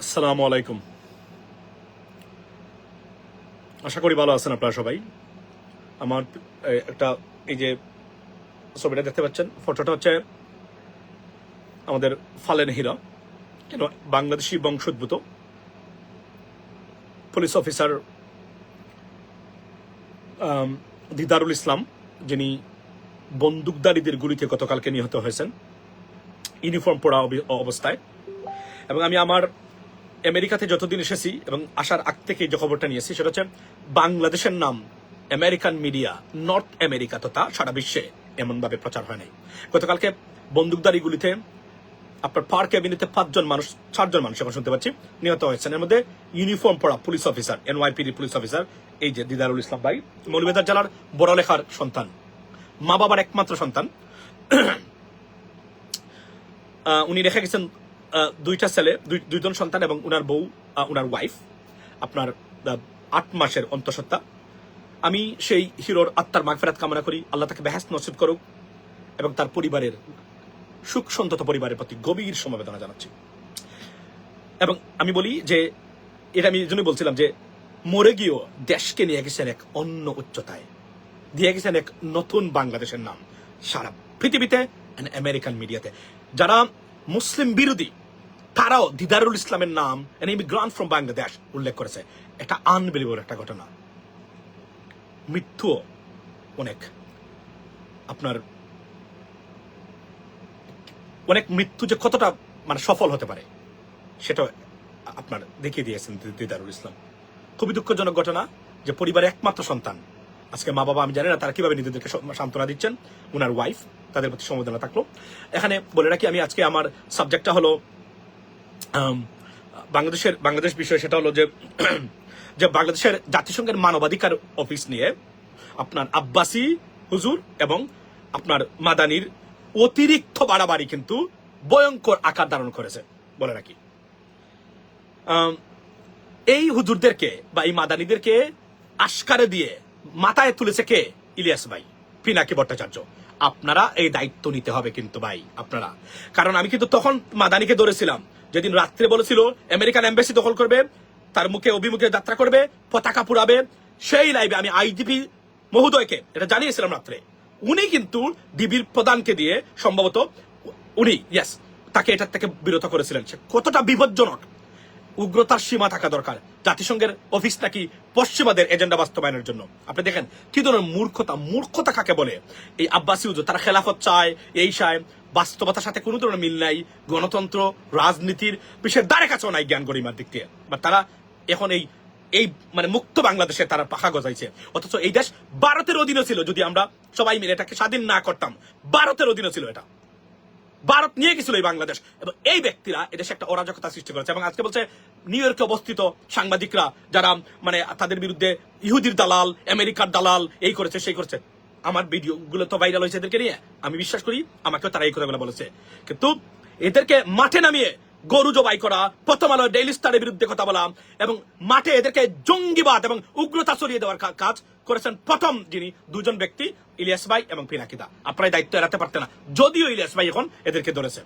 আসসালামু আলাইকুম। আশা করি ভালো আছেন আপনারা সবাই। আমার একটা এই যে ছবিটা দেখতে পাচ্ছেন, ফটোটা হচ্ছে আমাদের ফালেন হীরা, কেন বাংলাদেশি বংশোদ্ভূত পুলিশ অফিসার দিদারুল ইসলাম, যিনি বন্দুকধারীদের গুলিতে গতকালকে নিহত হয়েছেন ইউনিফর্ম পরা অবস্থায়। এবং আমি আমার আমেরিকাতে যতদিন এসেছি এবং আসার আগ থেকে যে খবরটা নিয়েছি সেটা হচ্ছে বাংলাদেশের নাম আমেরিকান মিডিয়া, নর্থ আমেরিকা তথা সারা বিশ্বে এমনভাবে প্রচার হয় নাই। গতকালকে বন্দুকধারী গুলিতে আপনার পার্ক এভিনিউতে 4জন মানুষ এখন শুনতে পাচ্ছি নিহত হয়েছেন। এর মধ্যে ইউনিফর্ম পরা police officer, NYPD police officer এই যে দিদারুল ইসলাম ভাই, মৌলভীবাজার জেলার বড়লেখার সন্তান, মা বাবার একমাত্র সন্তান। উনি রেখে গেছেন দুইটা ছেলে, দুইজন সন্তান এবং উনার বউ, উনার ওয়াইফ, আপনার 8 মাসের অন্তঃসত্ত্বা। আমি সেই হিরোর আত্মার মাগফিরাত কামনা করি, আল্লাহ তাকে বেহেশত নসিব করুক এবং তার পরিবারের সুখ সন্তত পরিবারের প্রতি গভীর সমবেদনা জানাচ্ছি। এবং আমি বলি যে এটা আমি এই জন্যই বলছিলাম যে মরে গিয়েও দেশকে নিয়ে গেছেন এক অন্য উচ্চতায়, দিয়ে গেছেন এক নতুন বাংলাদেশের নাম সারা পৃথিবীতে, আমেরিকান মিডিয়াতে। যারা মুসলিম বিরোধী তারাও দিদারুল ইসলামের নাম এন ইমিগ্রান্ট ফ্রম বাংলাদেশ উল্লেখ করেছে। এটা আনবিলিভেবল একটা ঘটনা। মৃত্যু অনেক, আপনার অনেক মৃত্যু যে কতটা মানে সফল হতে পারে সেটা আপনার দেখিয়ে দিয়েছেন দিদারুল ইসলাম। খুবই দুঃখজনক ঘটনা যে পরিবারের একমাত্র সন্তান, আজকে মা বাবা আমি জানি না তারা কিভাবে নিজেদেরকে সান্ত্বনা দিচ্ছেন, উনার ওয়াইফ, তাদের প্রতি সমবেদনা থাকলো। এখানে বলে রাখি, আমি আজকে আমার সাবজেক্টটা হলো বাংলাদেশ বিষয়। সেটা হলো যে যে বাংলাদেশের জাতিসংঘের মানবাধিকার অফিস নিয়ে আপনার আব্বাসি হুজুর এবং আপনার মাদানির অতিরিক্ত বাড়াবাড়ি কিন্তু ভয়ঙ্কর আকার ধারণ করেছে বলে রাখি। এই হুজুরদেরকে বা এই মাদানিদেরকে আশকারে দিয়ে মাথায় তুলেছে কে? ইলিয়াস ভাই, পিনাকি ভট্টাচার্য। আপনারা এই দায়িত্ব নিতে হবে কিন্তু ভাই, আপনারা। কারণ আমি কিন্তু তখন মাদানিকে ধরেছিলাম যেদিন রাত্রে বলেছিল আমেরিকান এম্বাসি দখল করবে, তার মুখে অভিমুখে যাত্রা করবে, পতাকা পুরাবে। সেই লাইভে আমি আইজিপি মহোদয়কে এটা জানিয়েছিলাম রাত্রে। উনি কিন্তু ডিবির প্রধানকে দিয়ে সম্ভবত উনি তাকে এটার থেকে বিরত করেছিলেন। সে কতটা বিপজ্জনক! উগ্রতার সীমা থাকা দরকার। জাতিসংঘের অফিস নাকি পশ্চিমাদের এজেন্ডা বাস্তবায়নের জন্য। আপনি দেখেন কি ধরনের মূর্খতা কাকে বলে। এই আব্বাসি হুজুর তারা খেলাফত চায়, এই চায়, বাস্তবতার সাথে কোনো ধরনের মিল নাই। গণতন্ত্র, রাজনীতির বিষয়ের দ্বারে কাছেও নাই জ্ঞান গরিমার দিক থেকে। বা তারা এখন এই মানে মুক্ত বাংলাদেশে তারা পাখা গজাইছে। অথচ এই দেশ ভারতের অধীনে ছিল। যদি আমরা সবাই মিলে এটাকে স্বাধীন না করতাম, ভারতের অধীনে ছিল এটা। ভারত নিয়ে গেছিল এই বাংলাদেশ। এবং এই ব্যক্তিরা এদেশে একটা অরাজকতা সৃষ্টি করেছে। এবং আজকে বলছে নিউ ইয়র্কে অবস্থিত সাংবাদিকরা যারা মানে তাদের বিরুদ্ধে ইহুদির দালাল, আমেরিকার দালাল, এই করেছে সেই করেছে। আমার ভিডিও গুলো তো ভাইরাল হয়েছে এদেরকে নিয়ে, আমি বিশ্বাস করি আমাকেও তারা এই কথাগুলো বলেছে। কিন্তু এদেরকে মাঠে নামিয়ে গরু জবাই করা, প্রথম আলো ডেইলি স্টারের বিরুদ্ধে কথা বলা এবং মাঠে এদেরকে জঙ্গিবাদ এবং উগ্রতা ছড়িয়ে দেওয়ার কাজ করেছেন প্রথম যিনি দুজন ব্যক্তি, ইলিয়াস ভাই এবং পিনাকিদা। আপনারা এই দায়িত্ব এড়াতে পারতেন না, যদিও ইলিয়াস ভাই এখন এদেরকে ধরেছে,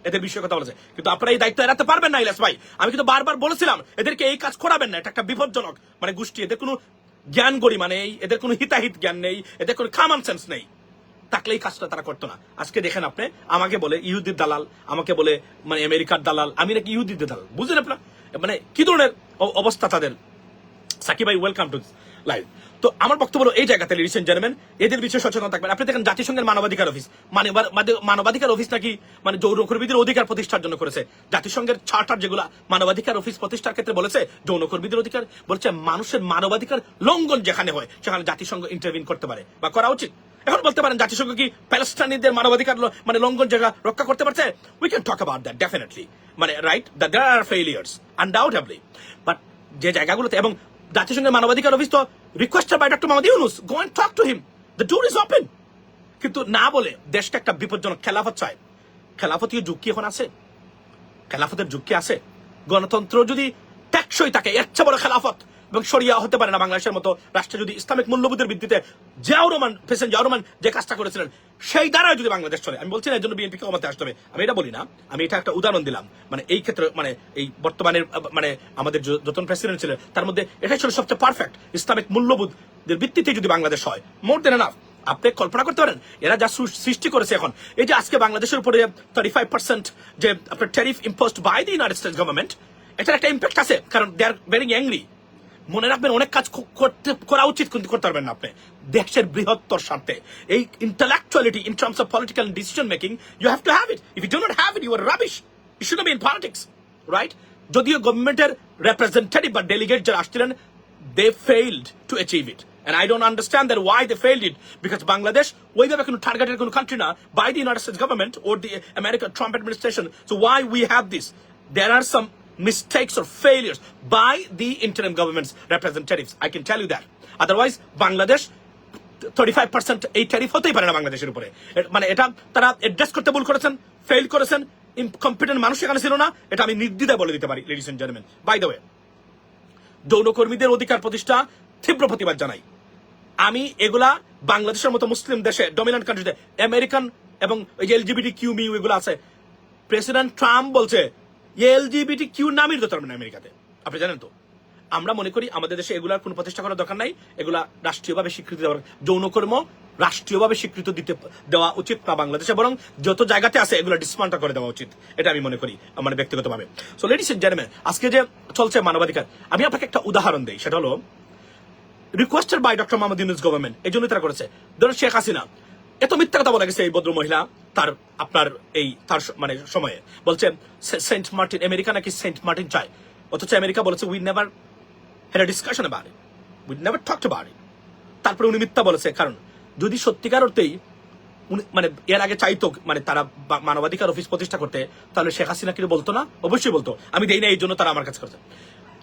এদের বিষয়ে কথা বলেছে। কিন্তু আপনারা এই দায়িত্ব এড়াতে পারবেন না ইলিয়াস ভাই। আমি কিন্তু বারবার বলেছিলাম এদেরকে এই কাজ করাবেন না, এটা একটা বিপজ্জনক মানে গোষ্ঠী। এদের কোনো জ্ঞান গরিমা নেই, এদের কোনো হিতাহিত জ্ঞান নেই, এদের কোনো কমন সেন্স নেই। থাকলে এই কাজটা তারা করতো না। আজকে দেখেন আপনি, আমাকে বলে ইহুদির দালাল, আমাকে বলে মানে আমেরিকার দালাল, আমি নাকি ইহুদির দালাল। বুঝলেন আপনার মানে কি ধরনের অবস্থা তাদের। সাকিব ভাই, ওয়েলকাম টু লাইভ। তো আমার বক্তব্য হলো এই জায়গাতে লেডিস এন্ড জেন্টলম্যান, এদের বিষয়ে সচেতন থাকবেন। আপনি দেখেন জাতিসংঘের মানবাধিকার অফিস, মানবাধিকার অফিস নাকি মানে যৌনকর্মীদের অধিকার প্রতিষ্ঠার জন্য করেছে। জাতিসংঘের চার্টার যেগুলা মানবাধিকার অফিস প্রতিষ্ঠার ক্ষেত্রে বলেছে যৌনকর্মীদের অধিকার, বলছে মানুষের মানবাধিকার লঙ্ঘন যেখানে হয় সেখানে জাতিসংঘ ইন্টারভিন করতে পারে বা করা উচিত। এখন বলতে পারেন জাতিসংঘ কি প্যালেস্টাইনিদের মানবাধিকার মানে লঙ্ঘন জায়গা রক্ষা করতে পারছে? We can talk about that definitely, মানে right, that there are failures undoubtedly. But যে জায়গাগুলোতে, এবং জাতিসংঘের মানবাধিকার অফিস তো requested by doctor Mohammad Yunus, go and talk to him, the door is open. কিন্তু না বলে দেশটা একটা বিপজ্জনক খেলাফত চায়। খেলাফতীয় যুগ কি এখন আছে? খেলাফতের যুগ কি আছে? গণতন্ত্র যদি টেকসই থাকে, এর চেয়ে বড় খেলাফত এবং শরিয়া হতে পারে না বাংলাদেশের মতো রাষ্ট্রে যদি ইসলামিক মূল্যবোধের ভিত্তিতে প্রেসিডেন্ট জিয়াউর রহমান যে কাজটা করেছিলেন সেই দ্বারাই যদি বাংলাদেশ চলে, আমি বলছি না এর জন্য বিএনপি ক্ষমতায় আসতে হবে, আমি এটা বলি না, আমি এটা একটা উদাহরণ দিলাম। মানে এই ক্ষেত্রে মানে এই বর্তমানের মানে আমাদের যত প্রেসিডেন্ট ছিলেন তার মধ্যে এটাই ছিল সবচেয়ে পারফেক্ট। ইসলামিক মূল্যবোধের ভিত্তিতে যদি বাংলাদেশ হয়, মোর দেন এনাফ। আপনি কল্পনা করতে পারেন এরা যা সৃষ্টি করেছে এখন, এই যে আজকে বাংলাদেশের উপরে 35% যে আপনার tariff imposed by the United States government, এটার একটা ইম্প্যাক্ট আছে, কারণ দে আর ভেরি অ্যাংরি। মনে রাখবেন অনেক কাজ করা উচিত কিন্তু করতে পারবেন না আপনি দেশের বৃহত্তর স্বার্থে। এই intellectuality in terms of political decision making, you have to have it. If you do not have it, you are rubbish. You should not be in politics, right? যদিও গভর্নমেন্টের রিপ্রেজেন্টেটিভ বা ডেলিগেট যারা আসছিলেন, they failed to achieve it, and I don't understand that why they failed it, because Bangladesh ওইভাবে কোনো targeted কোনো country না by the United States government or the American Trump administration. So why we have this? There are some mistakes or failures by the interim government's representatives, I can tell you that. Otherwise Bangladesh 35% এই tariff হতেই পারে না বাংলাদেশের উপরে। মানে এটা তারা address করতে ভুল করেছেন, ফেল করেছেন, ইনকম্পিটেন্ট মানুষ এখানে ছিল না, এটা আমি নির্দ্বিধায় বলে দিতে পারি। Ladies and gentleman, by the way, যৌনকর্মীদের অধিকার প্রতিষ্ঠা তীব্র প্রতিবাদ জানাই আমি। এগুলা বাংলাদেশের মতো মুসলিম দেশে, ডমিনেন্ট কান্ট্রিতে, আমেরিকান এবং এলজিবিটি কিউ মিউ এগুলো আছে। প্রেসিডেন্ট ট্রাম্প বলছে এলজিবিটি কিউ নামই দিতে পারবেন না আমেরিকাতে, আপনি জানেন তো। আমরা মনে করি আমাদের দেশে এগুলার কোনো প্রতিষ্ঠা করার দরকার নাই, এগুলা রাষ্ট্রীয়ভাবে স্বীকৃতি দেওয়ার, যৌনকর্ম রাষ্ট্রীয়ভাবে স্বীকৃতি দেওয়া উচিত না বাংলাদেশে, বরং যত জায়গাতে আছে এগুলো ডিসমান্টল করে দেওয়া উচিত, এটা আমি মনে করি আমার ব্যক্তিগতভাবে। সো লেডিস এন্ড জেন্টলম্যান, আজকে যে চলছে মানবাধিকার, আমি আপনাকে একটা উদাহরণ দেই, সেটা হলো requested by doctor Mohammad Yunus government, এই জন্য তারা করেছে। ধরুন শেখ হাসিনা এত মিথ্যা কথা বলে গেছে এই ভদ্র মহিলা তার আপনার এই তার মানে সময়ে, বলছে সেন্ট মার্টিন, আমেরিকা নাকি সেন্ট মার্টিন চায়, অথচ আমেরিকা বলেছে we never had a discussion about it. We never talked about it. তারপরে উনি মিথ্যা বলেছে, কারণ যদি সত্যিকার অর্থেই মানে এর আগে চাইতো মানে তারা মানবাধিকার অফিস প্রতিষ্ঠা করতে, তাহলে শেখ হাসিনা কি বলতো না? অবশ্যই বলতো, আমি দেই না এই জন্য তারা আমার কাছে করছে।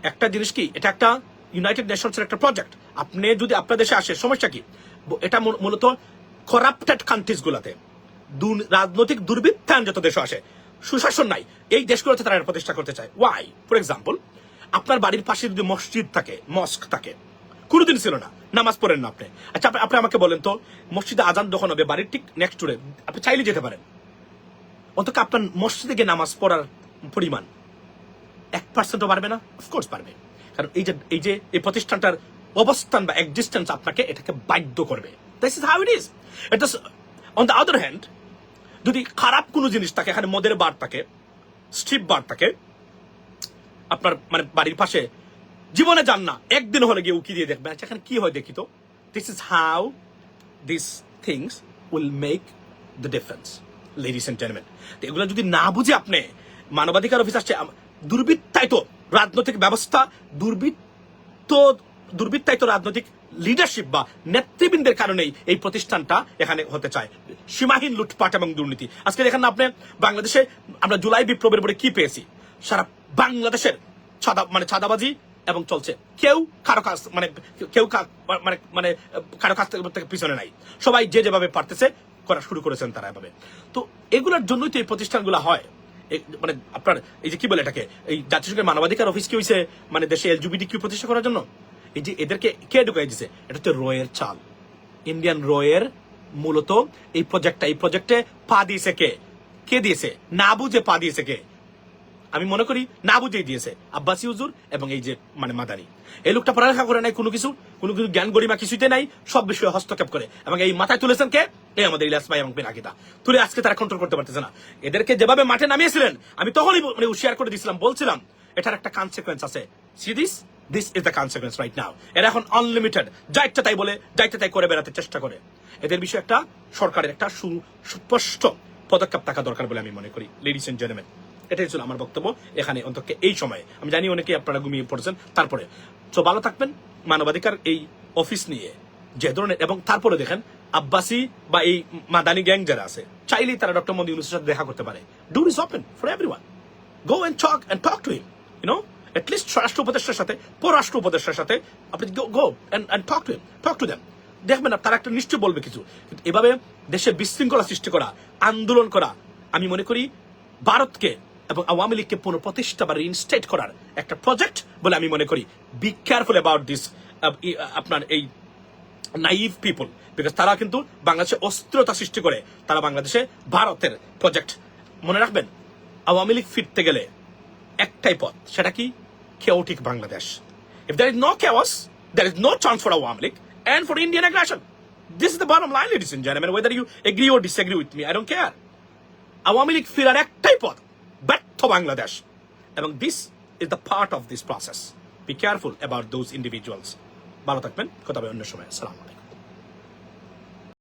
একটা জিনিস কি, এটা একটা ইউনাইটেড নেশনসের একটা প্রজেক্ট, আপনি যদি আপনার দেশে আসে সমস্যা কি? এটা মূলত করাপ্টেড কান্ট্রিজ গুলাতে, রাজনৈতিক দুর্বৃত্তায়ন যত দেশ আসে, সুশাসন নাই, এই দেশগুলোতে তারা প্রতিষ্ঠা করতে চায়। ওয়াই? ফর এক্সাম্পল, আপনার বাড়ির পাশে যদি মসজিদ থাকে, মস্ক থাকে, কোনোদিন ছিল না, নামাজ পড়েন না আপনি। আচ্ছা আপনি আমাকে বলেন তো, মসজিদে আজান যখন হবে বাড়ির ঠিক নেক্সট ডোরে, আপনি চাইলে যেতে পারেন, অন্তত আপনার মসজিদে গিয়ে নামাজ পড়ার পরিমাণ 1%ও পারবে না? অফকোর্স পারবে, কারণ এই প্রতিষ্ঠানটার অবস্থান বা এক্সিস্টেন্স আপনাকে এটাকে বাধ্য করবে। This is how it is. এটা অন দ্য আদার হ্যান্ড, যদি খারাপ কোনো জিনিস থাকে, এখানে মদের বার থাকে, স্ট্রিপ বার থাকে, আপনার মানে বাড়ির পাশে, জীবনে যান না, একদিন হলে গিয়ে উকি দিয়ে দেখবেন, আচ্ছা এখানে কি হয় দেখি তো। This is how this things will make the difference, ladies and gentleman. এগুলো যদি না বুঝে আপনি, মানবাধিকার অফিস আসছে, দুর্বৃত্তায়িত রাজনৈতিক ব্যবস্থা, দুর্বৃত্তায়িত রাজনৈতিক লিডারশিপ বা নেতৃবৃন্দের কারণেই এই প্রতিষ্ঠানটা এখানে হতে চায়। সীমাহীন লুটপাট এবং দুর্নীতি। আজকে দেখেন না আপনি, বাংলাদেশে আমরা জুলাই বিপ্লবের পরে কি পেয়েছি? সারা বাংলাদেশের ছাদাবাজি এবং চলছে, কেউ কারো কাছ কারো কাছ থেকে পিছনে নাই, সবাই যে যেভাবে পারতেছে করা শুরু করেছেন তারা এভাবে। তো এগুলোর জন্যই তো এই প্রতিষ্ঠানগুলো হয়। মানে আপনার এই যে কি বলে এটাকে, এই জাতিসংঘের মানবাধিকার অফিস কি হয়েছে মানে দেশে এলজিবিটি কিউ প্রতিষ্ঠা করার জন্য? এই যে এদেরকে কে ঢুকাই দিছে, এটা হচ্ছে রয়ের চাল, ইন্ডিয়ান রয়ের মূলত এই প্রজেক্টে পা দিয়েছে কে দিয়েছে? না বুঝে পা দিয়েছে কে? আমি মনে করি না বুঝেই দিয়েছে আব্বাসী হুজুর এবং এই যে মানে মাদানি। এই লোকটা পড়ালেখা করে নাই, কোনো কিছু জ্ঞান গরিমা কিছুতে নাই, সব বিষয়ে হস্তক্ষেপ করে, এবং এই মাথায় তুলেছেন কে? এই আমাদের ইলিয়াস ভাই এবং পিনাকিদা তুলে আজকে তারা কন্ট্রোল করতে পারতেছে না। এদেরকে যেভাবে মাঠে নামিয়েছিলেন, আমি তখনই মানে শেয়ার করে দিয়েছিলাম, বলছিলাম এটার একটা কনসিকুয়েন্স আছে। C this is the consequence right now. এরা এখন আনলিমিটেড যা ইচ্ছা তাই বলে, যা ইচ্ছা তাই করে বেড়াতে চেষ্টা করে। এদের বিষয়ে একটা সরকারের একটা সুস্পষ্ট পদক্ষেপ থাকা দরকার বলে আমি মনে করি। লেডিস এন্ড জেন্টলম্যান, এটাই ছিল আমার বক্তব্য এখানে, অন্তত এই সময়ে। আমি জানি অনেকেই আপনারা ঘুমিয়ে পড়েছেন, তারপরে তো ভালো থাকবেন। মানবাধিকার এই অফিস নিয়ে যে ধরনের, এবং তারপরে দেখেন আব্বাসী বা এই মাদানি গ্যাং যারা আছে, চাইলেই তারা ডক্টর মোহাম্মদ ইউনূসের সাথে দেখা করতে পারে। Door is open for everyone, go and talk to him, you know, at least স্বরাষ্ট্র উপদেষ্টার সাথে, পররাষ্ট্র উপদেষ্টার সাথে আপনি go and talk to them. দেখবেন তারা একটা নিশ্চয় বলবে কিছু। কিন্তু এভাবে দেশে বিশৃঙ্খলা সৃষ্টি করা, আন্দোলন করা, আমি মনে করি ভারতকে এবং আওয়ামী লীগকে পুনঃপ্রতিষ্ঠা বা রিইনস্টেট করার একটা প্রজেক্ট বলে আমি মনে করি। বি কেয়ারফুল অ্যাবাউট দিস আপনার এই নাইভ পিপল, বিকজ তারা কিন্তু বাংলাদেশে অস্থিরতা সৃষ্টি করে, তারা বাংলাদেশে ভারতের প্রজেক্ট। মনে রাখবেন, আওয়ামী লীগ ফিরতে গেলে একটাই পথ, সেটা কি? chaotic Bangladesh. If there is no chaos, there is no chance for Awami League and for Indian aggression. This is the bottom line, ladies and gentlemen. Whether you agree or disagree with me, I don't care. Awami League ফিরার একটাই পথ, ব্যর্থ বাংলাদেশ। এবং this is the part of this process. Be careful about those individuals. ভালো থাকবেন, কথা হবে অন্য সময়। আসসালামু আলাইকুম।